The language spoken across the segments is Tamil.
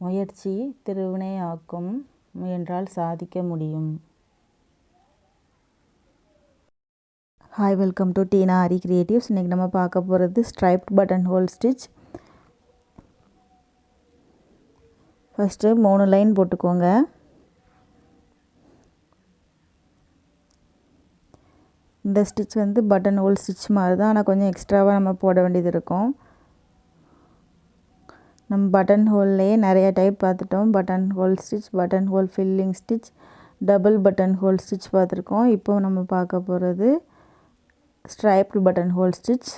முயற்சி திருவினையாக்கும், முயன்றால் சாதிக்க முடியும். Hi, welcome to aari creatives. இன்றைக்கி நம்ம பார்க்க போகிறது striped button whole stitch. First 3 line போட்டுக்கோங்க. இந்த ஸ்டிச் வந்து பட்டன் ஹோல் ஸ்டிச் மாதிரி தான், ஆனால் கொஞ்சம் எக்ஸ்ட்ராவாக நம்ம போட வேண்டியது இருக்கும். நம்ம பட்டன் ஹோல்லையே நிறைய டைப் பார்த்துட்டோம். Button whole stitch, button whole filling stitch, double button whole stitch பார்த்துருக்கோம். இப்போ நம்ம பார்க்க போகிறது ஸ்ட்ரைப்டு பட்டன் ஹோல் ஸ்டிச்.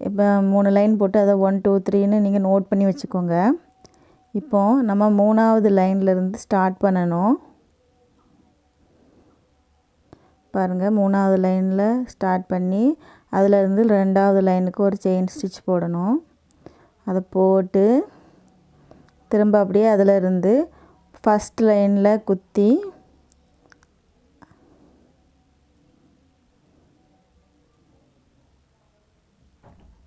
இப்போ 3 லைன் போட்டு அதை 1 2 3ன்னு நீங்கள் நோட் பண்ணி வச்சுக்கோங்க. இப்போது நம்ம 3வது லைன்லேருந்து ஸ்டார்ட் பண்ணணும். பாருங்கள், 3வது லைனில் ஸ்டார்ட் பண்ணி அதிலேருந்து 2வது லைனுக்கு ஒரு செயின் ஸ்டிச் போடணும். அதை போட்டு திரும்ப அப்படியே அதிலிருந்து ஃபஸ்ட் லைனில் குத்தி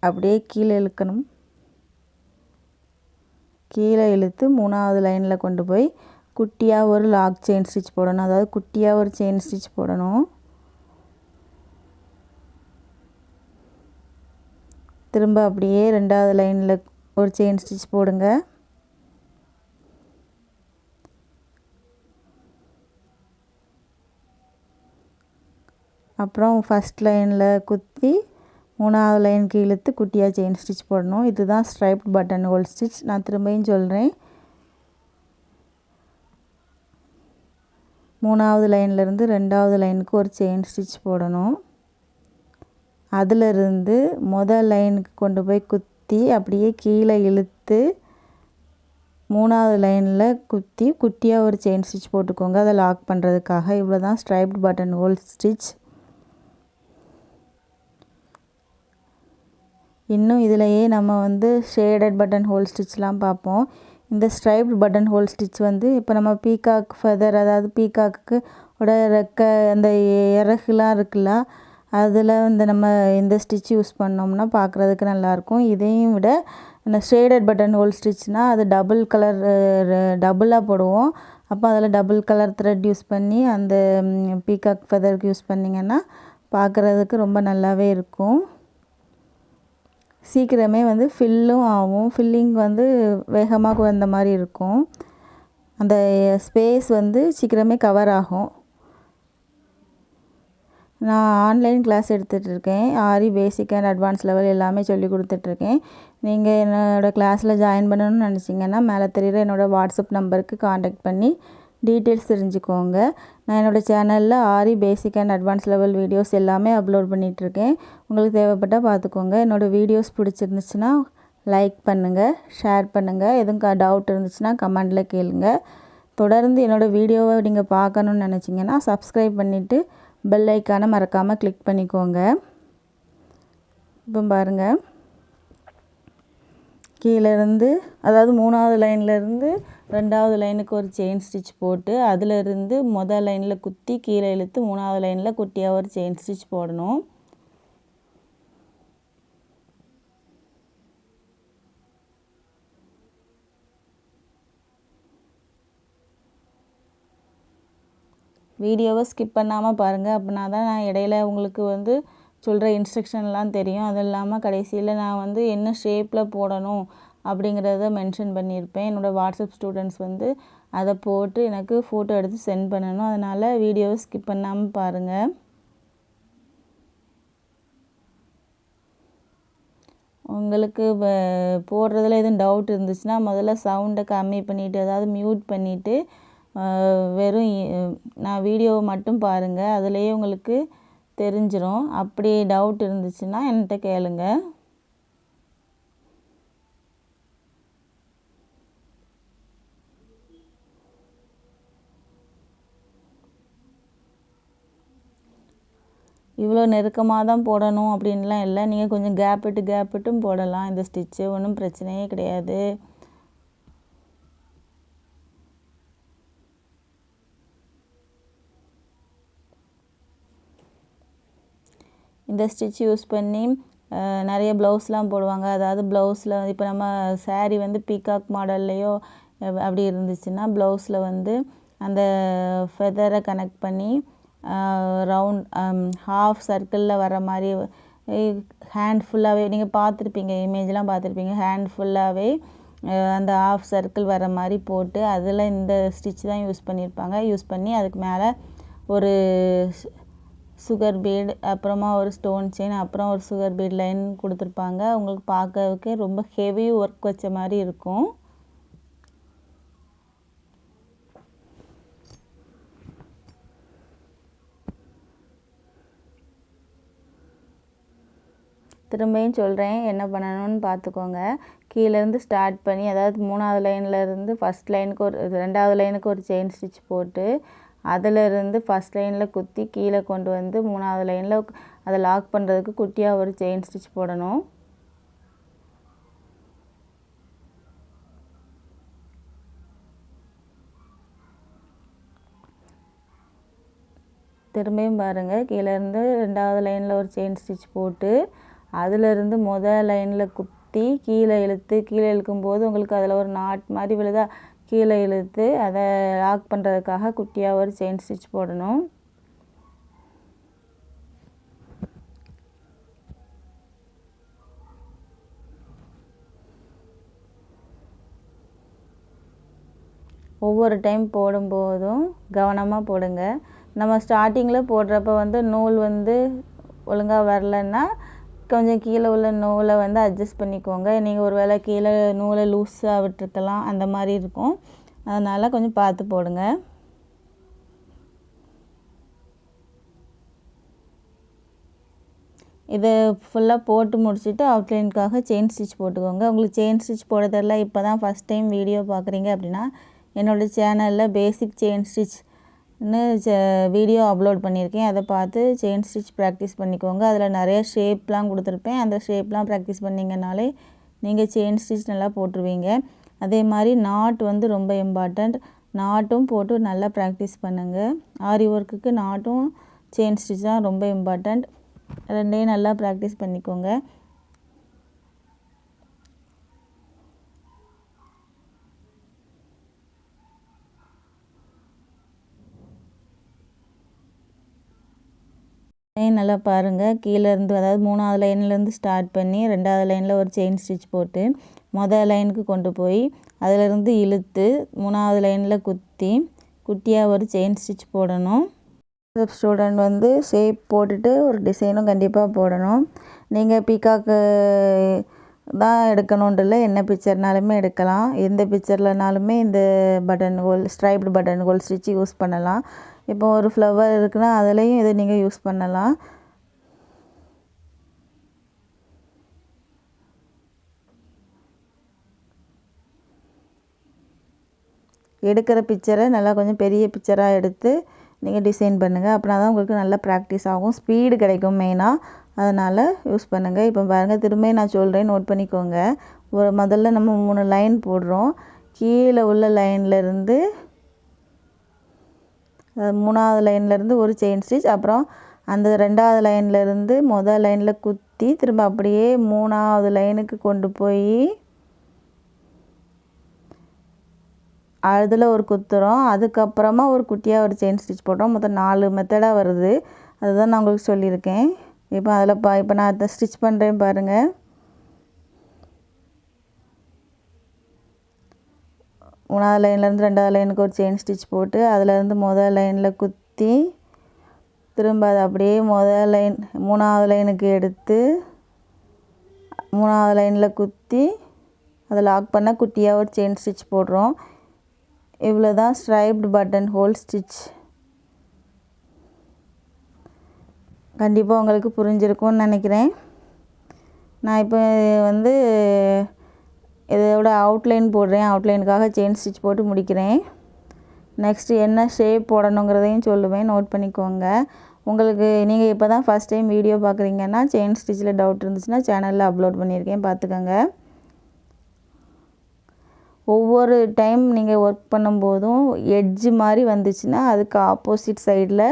அப்படியே கீழே இழுக்கணும். கீழே இழுத்து 3வது லைனில் கொண்டு போய் குட்டியாக ஒரு லாக் செயின் ஸ்டிச் போடணும். அதாவது குட்டியாக ஒரு செயின் ஸ்டிச் போடணும். திரும்ப அப்படியே 2வது லைனில் ஒரு செயின் ஸ்டிச் போடுங்க. அப்புறம் ஃபஸ்ட் லைனில் குத்தி 3வது லைனுக்கு இழுத்து குட்டியாக செயின் ஸ்டிச் போடணும். இதுதான் ஸ்ட்ரைப்ட் பட்டன் ஹோல் ஸ்டிச். நான் திரும்பியும் சொல்கிறேன். 3வது லைன்லேருந்து 2வது லைனுக்கு ஒரு செயின் ஸ்டிச் போடணும். அதிலிருந்து முதல் லைனுக்கு கொண்டு போய் குத்தி அப்படியே கீழே இழுத்து 3வது லைனில் குத்தி குட்டியாக ஒரு செயின் ஸ்டிச் போட்டுக்கோங்க, அதை லாக் பண்ணுறதுக்காக. இவ்வளோ தான் ஸ்ட்ரைப்ட் பட்டன் ஹோல் ஸ்டிச். இன்னும் இதிலையே நம்ம வந்து ஷேடட் பட்டன் ஹோல் ஸ்டிச்லாம் பார்ப்போம். இந்த ஸ்ட்ரைப்ட் பட்டன் ஹோல் ஸ்டிச் வந்து இப்போ நம்ம பீகாக் ஃபெதர், அதாவது பீகாக்கு ரெக்க அந்த இறகுலாம் இருக்குல்ல, அதில் இந்த நம்ம இந்த ஸ்டிச் யூஸ் பண்ணோம்னா பார்க்குறதுக்கு நல்லாயிருக்கும். இதையும் விட இந்த ஷேடட் பட்டன் ஹோல் ஸ்டிச்னால் அது டபுள் கலர் டபுளாக போடுவோம். அப்போ அதில் டபுள் கலர் த்ரெட் யூஸ் பண்ணி அந்த பீகாக் ஃபெதருக்கு யூஸ் பண்ணிங்கன்னா பார்க்குறதுக்கு ரொம்ப நல்லாவே இருக்கும். சீக்கிரமே வந்து ஃபில்லும் ஆகும். ஃபில்லிங் வந்து வேகமாக வந்த மாதிரி இருக்கும். அந்த ஸ்பேஸ் வந்து சீக்கிரமே கவர் ஆகும். நான் ஆன்லைன் கிளாஸ் எடுத்துகிட்ருக்கேன். Aari basic and advance level எல்லாமே சொல்லி கொடுத்துட்ருக்கேன். நீங்கள் என்னோடய கிளாஸில் ஜாயின் பண்ணணும்னு நினச்சிங்கன்னா மேலே தெரிகிற என்னோடய வாட்ஸ்அப் நம்பருக்கு காண்டாக்ட் பண்ணி டீட்டெயில்ஸ் தெரிஞ்சுக்கோங்க. நான் என்னோடய சேனலில் aari basic and advance level videos எல்லாமே அப்லோட் பண்ணிகிட்ருக்கேன். உங்களுக்கு தேவைப்பட்டால் பார்த்துக்கோங்க. என்னோடய வீடியோஸ் பிடிச்சிருந்துச்சுன்னா லைக் பண்ணுங்கள், ஷேர் பண்ணுங்கள். எதுவும் டவுட் இருந்துச்சுன்னா கமெண்டில் கேளுங்க. தொடர்ந்து என்னோடய வீடியோவை நீங்கள் பார்க்கணுன்னு நினச்சிங்கன்னா சப்ஸ்கிரைப் பண்ணிவிட்டு பெல் ஐக்கானை மறக்காமல் கிளிக் பண்ணிக்கோங்க. இப்போ பாருங்கள், கீழேருந்து அதாவது 3வது லைன்லேருந்து 2வது லைனுக்கு ஒரு செயின் ஸ்டிச் போட்டு அதிலிருந்து முதல் லைனில் குத்தி கீழே இழுத்து 3வது லைனில் குட்டியாக ஒரு செயின் ஸ்டிச் போடணும். வீடியோவை ஸ்கிப் பண்ணாமல் பாருங்கள். அப்படின்னா தான் நான் இடையில உங்களுக்கு வந்து சொல்கிற இன்ஸ்ட்ரக்ஷன்லாம் தெரியும். அது இல்லாமல் கடைசியில் நான் வந்து என்ன ஷேப்பில் போடணும் அப்படிங்கிறத மென்ஷன் பண்ணியிருப்பேன். என்னோடய வாட்ஸ்அப் ஸ்டூடெண்ட்ஸ் வந்து அதை போட்டு எனக்கு ஃபோட்டோ எடுத்து சென்ட் பண்ணணும். அதனால் வீடியோவை ஸ்கிப் பண்ணாமல் பாருங்கள். உங்களுக்கு போடுறதுல எதுவும் டவுட் இருந்துச்சுன்னா முதல்ல சவுண்டை கம்மி பண்ணிவிட்டு, அதாவது மியூட் பண்ணிவிட்டு வெறும் நான் வீடியோவை மட்டும் பாருங்கள். அதுலேயே உங்களுக்கு தெரிஞ்சிடும். அப்படி டவுட் இருந்துச்சுன்னா என்கிட்ட கேளுங்க. இவ்வளோ நெருக்கமாக தான் போடணும் அப்படின்லாம் இல்லை. நீங்கள் கொஞ்சம் கேப் விட்டும் போடலாம். இந்த ஸ்டிச்சு ஒன்றும் பிரச்சனையே கிடையாது. இந்த ஸ்டிச் யூஸ் பண்ணி நிறைய ப்ளவுஸ்லாம் போடுவாங்க. அதாவது ப்ளவுஸில் இப்போ நம்ம சாரீ வந்து பீகாக் மாடல்லையோ அப்படி இருந்துச்சுன்னா ப்ளவுஸில் வந்து அந்த ஃபெதரை கனெக்ட் பண்ணி ரவுண்ட் ஹாஃப் சர்க்கிளில் வர மாதிரி ஹேண்ட் ஃபுல்லாகவே நீங்கள் பார்த்துருப்பீங்க, இமேஜ்லாம் பார்த்துருப்பீங்க. ஹேண்ட் ஃபுல்லாகவே அந்த ஹாஃப் சர்க்கிள் வர மாதிரி போட்டு அதில் இந்த ஸ்டிச் தான் யூஸ் பண்ணியிருப்பாங்க. யூஸ் பண்ணி அதுக்கு மேலே ஒரு சுகர் பீட், அப்புறமா ஒரு ஸ்டோன் செயின், அப்புறம் ஒரு சுகர் பீட் லைன் கொடுத்துருப்பாங்க. உங்களுக்கு பார்க்கறதுக்கே ரொம்ப ஹெவி ஒர்க் வச்ச மாதிரி இருக்கும். திரும்பியும் சொல்கிறேன், என்ன பண்ணணும்னு பார்த்துக்கோங்க. கீழேருந்து ஸ்டார்ட் பண்ணி, அதாவது 3வது லைன்லேருந்து ஃபஸ்ட் லைனுக்கு ஒரு 2வது லைனுக்கு ஒரு செயின் ஸ்டிச் போட்டு அதிலிருந்து ஃபஸ்ட் லைனில் குத்தி கீழே கொண்டு வந்து 3வது லைனில் அதை லாக் பண்ணுறதுக்கு குட்டியாக ஒரு செயின் ஸ்டிச் போடணும். திரும்பியும் பாருங்கள், கீழேருந்து 2வது லைனில் ஒரு செயின் ஸ்டிச் போட்டு அதிலிருந்து முதல் லைனில் குத்தி கீழே இழுக்கும்போது உங்களுக்கு அதில் ஒரு நாட் மாதிரி விழுதா, கீழே இழுத்து அதை லாக் பண்ணுறதுக்காக குட்டியாக ஒரு செயின் ஸ்டிச் போடணும். ஒவ்வொரு டைம் போடும்போதும் கவனமாக போடுங்க. நம்ம ஸ்டார்டிங்கில் போடுறப்ப வந்து நூல் வந்து ஒழுங்காக வரலன்னா கொஞ்சம் கீழே உள்ள நூலை வந்து அட்ஜஸ்ட் பண்ணிக்கோங்க. நீங்கள் ஒரு வேளை கீழே நூலை லூஸாக விட்டுருக்கலாம், அந்த மாதிரி இருக்கும். அதனால் கொஞ்சம் பார்த்து போடுங்க. இதை ஃபுல்லாக போட்டு முடிச்சுட்டு அவுட்லைனுக்காக செயின் ஸ்டிச் போட்டுக்கோங்க. உங்களுக்கு செயின் ஸ்டிச் போட தெரியல, இப்போ தான் ஃபஸ்ட் டைம் வீடியோ பார்க்குறீங்க அப்படின்னா என்னோடய சேனலில் பேசிக் செயின் ஸ்டிச்னு வீடியோ அப்லோட் பண்ணியிருக்கேன். அதை பார்த்து செயின் ஸ்டிச் ப்ராக்டிஸ் பண்ணிக்கோங்க. அதில் நிறைய ஷேப்லாம் கொடுத்துருப்பேன். அந்த ஷேப்லாம் ப்ராக்டிஸ் பண்ணிங்கனாலே நீங்கள் செயின் ஸ்டிச் நல்லா போட்டுருவீங்க. அதே மாதிரி நாட் வந்து ரொம்ப இம்பார்ட்டண்ட். நாட்டும் போட்டு நல்லா ப்ராக்டிஸ் பண்ணுங்கள். ஆரி ஒர்க்குக்கு நாட்டும் செயின் ஸ்டிச் தான் ரொம்ப இம்பார்ட்டண்ட். ரெண்டையும் நல்லா ப்ராக்டிஸ் பண்ணிக்கோங்க. நல்லா பாருங்கள், கீழேருந்து அதாவது 3வது லைன்லேருந்து ஸ்டார்ட் பண்ணி 2வது லைனில் ஒரு செயின் ஸ்டிச் போட்டு முதல் லைனுக்கு கொண்டு போய் அதிலிருந்து இழுத்து 3வது லைனில் குத்தி குட்டியாக ஒரு செயின் ஸ்டிச் போடணும். ஸ்டூடெண்ட் வந்து ஷேப் போட்டுட்டு ஒரு டிசைனும் கண்டிப்பாக போடணும். நீங்கள் பீகாக்கு தான் எடுக்கணுன்ட்டு இல்லை, என்ன பிக்சர்னாலுமே எடுக்கலாம். எந்த பிக்சர்லனாலுமே இந்த button whole, striped button whole stitch use பண்ணலாம். இப்போ ஒரு ஃப்ளவர் இருக்குன்னா அதுலேயும் இதை நீங்கள் யூஸ் பண்ணலாம். எடுக்கிற பிக்சரை நல்லா கொஞ்சம் பெரிய பிக்சராக எடுத்து நீங்கள் டிசைன் பண்ணுங்கள். அப்படின்னா தான் உங்களுக்கு நல்லா ப்ராக்டிஸ் ஆகும், ஸ்பீடு கிடைக்கும் மெயினாக. அதனால் யூஸ் பண்ணுங்கள். இப்போ பாருங்கள், திரும்ப நான் சொல்கிறேன், நோட் பண்ணிக்கோங்க. முதல்ல நம்ம 3 லைன் போடுறோம். கீழே உள்ள லைன்லேருந்து 3வது லைன்லேருந்து ஒரு செயின் ஸ்டிச், அப்புறம் அந்த 2வது லைன்லேருந்து முதல் லைனில் குத்தி திரும்ப அப்படியே 3வது லைனுக்கு கொண்டு போய் அதில் ஒரு குத்துறோம். அதுக்கப்புறமா ஒரு குட்டியாக ஒரு செயின் ஸ்டிச் போடுறோம். மொத்தம் 4 மெத்தடாக வருது. அதுதான் நான் உங்களுக்கு சொல்லியிருக்கேன். இப்போ அதில் இப்போ நான் அதை ஸ்டிச் பண்ணுறேன் பாருங்கள். மூணாவது லைன்லேருந்து 2வது லைனுக்கு ஒரு செயின் ஸ்டிச் போட்டு அதிலேருந்து முதல் லைனில் குத்தி திரும்ப அதை அப்படியே முதல் லைன் 3வது லைனுக்கு எடுத்து 3வது லைனில் குத்தி அதை லாக் பண்ண குட்டியாக ஒரு செயின் ஸ்டிச் போடுறோம். இவ்வளோ தான் ஸ்ட்ரைப்டு பட்டன் ஹோல் ஸ்டிச். கண்டிப்பாக உங்களுக்கு புரிஞ்சிருக்கும்னு நினைக்கிறேன். நான் இப்போ வந்து இதோட அவுட்லைன் போடுறேன். அவுட்லைனுக்காக செயின் ஸ்டிச் போட்டு முடிக்கிறேன். நெக்ஸ்ட்டு என்ன ஷேப் போடணுங்கிறதையும் சொல்லுவேன், நோட் பண்ணிக்கோங்க. உங்களுக்கு நீங்கள் இப்போ தான் ஃபஸ்ட் டைம் வீடியோ பார்க்குறீங்கன்னா செயின் ஸ்டிச்சில் டவுட் இருந்துச்சுன்னா சேனலில் அப்லோட் பண்ணியிருக்கேன், பார்த்துக்கோங்க. ஒவ்வொரு டைம் நீங்கள் ஒர்க் பண்ணும்போதும் எட்ஜு மாதிரி வந்துச்சுன்னா அதுக்கு ஆப்போசிட் சைடில்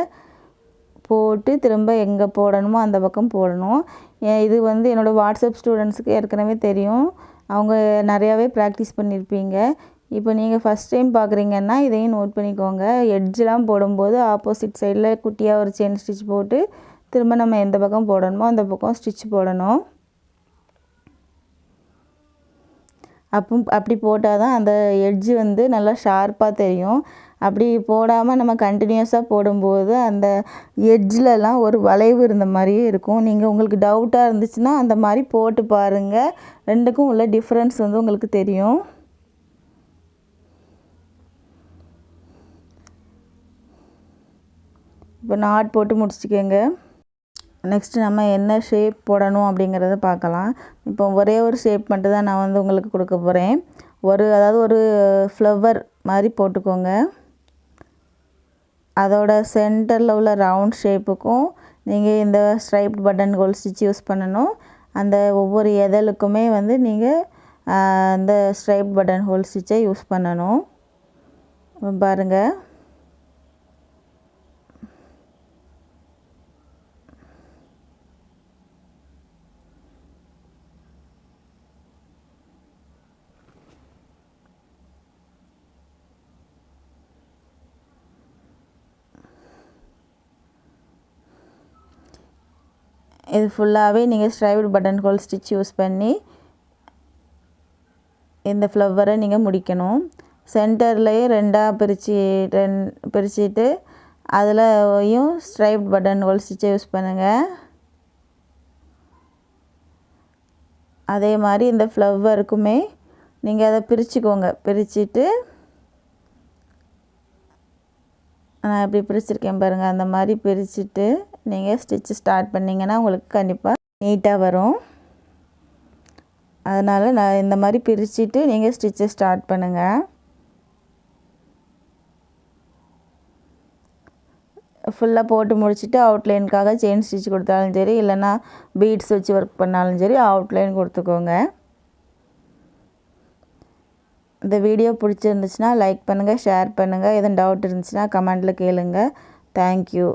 போட்டு திரும்ப எங்கே போடணுமோ அந்த பக்கம் போடணும். இது வந்து என்னோடய வாட்ஸ்அப் ஸ்டூடெண்ட்ஸுக்கு ஏற்கனவே தெரியும். அவங்க நிறையாவே ப்ராக்டிஸ் பண்ணியிருப்பீங்க. இப்போ நீங்கள் ஃபஸ்ட் டைம் பார்க்குறீங்கன்னா இதையும் நோட் பண்ணிக்கோங்க. எட்ஜெலாம் போடும்போது ஆப்போசிட் சைடில் குட்டியாக ஒரு செயின் ஸ்டிச் போட்டு திரும்ப நம்ம எந்த பக்கம் போடணுமோ அந்த பக்கம் ஸ்டிச் போடணும். அப்படி போட்டால் தான் அந்த எட்ஜு வந்து நல்லா ஷார்ப்பாக தெரியும். அப்படி போடாமல் நம்ம கண்டினியூஸாக போடும்போது அந்த எட்ஜ்லலாம் ஒரு வளைவு இருந்த மாதிரியே இருக்கும். நீங்கள் உங்களுக்கு டவுட்டாக இருந்துச்சுன்னா அந்த மாதிரி போட்டு பாருங்கள். ரெண்டுக்கும் உள்ள டிஃப்ரென்ஸ் வந்து உங்களுக்கு தெரியும். இப்போ நாட் போட்டு முடிச்சுக்கோங்க. நெக்ஸ்ட்டு நம்ம என்ன ஷேப் போடணும் அப்படிங்கிறத பார்க்கலாம். இப்போ ஒரே ஒரு ஷேப் மட்டும் தான் நான் வந்து உங்களுக்கு கொடுக்க போகிறேன். அதாவது ஒரு ஃப்ளவர் மாதிரி போட்டுக்கோங்க. அதோட சென்டரில் உள்ள ரவுண்ட் ஷேப்புக்கும் நீங்கள் இந்த striped button whole stitch use பண்ணணும். அந்த ஒவ்வொரு இதழுக்குமே வந்து நீங்கள் இந்த ஸ்ட்ரைப்ட் பட்டன் ஹோல் ஸ்டிச்சை யூஸ் பண்ணணும். பாருங்கள். இது ஃபுல்லாகவே நீங்கள் striped button whole stitch use பண்ணி இந்த ஃப்ளவரை நீங்கள் முடிக்கணும். சென்டர்லேயே ரெண்டாக பிரிச்சுட்டு அதுலேயும் ஸ்ட்ரைப்ட் பட்டன் ஹோல் ஸ்டிச்சை யூஸ் பண்ணுங்கள். அதே மாதிரி இந்த ஃப்ளவருக்குமே நீங்கள் அதை பிரிச்சுக்கோங்க. பிரிச்சுட்டு நான் இப்படி பிரிச்சுருக்கேன் பாருங்கள். அந்த மாதிரி பிரிச்சுட்டு நீங்கள் ஸ்டிச்சு ஸ்டார்ட் பண்ணிங்கன்னா உங்களுக்கு கண்டிப்பாக நீட்டாக வரும். அதனால் நான் இந்த மாதிரி பிரிச்சுட்டு நீங்கள் ஸ்டிச்சை ஸ்டார்ட் பண்ணுங்கள். ஃபுல்லாக போட்டு முடிச்சுட்டு அவுட்லைனுக்காக செயின் ஸ்டிச் கொடுத்தாலும் சரி, இல்லைன்னா பீட்ஸ் வச்சு ஒர்க் பண்ணாலும் சரி அவுட்லைன் கொடுத்துக்கோங்க. இந்த வீடியோ பிடிச்சிருந்துச்சுன்னா லைக் பண்ணுங்கள், ஷேர் பண்ணுங்கள். எதுவும் டவுட் இருந்துச்சுன்னா கமெண்டில் கேளுங்க. தேங்க்யூ.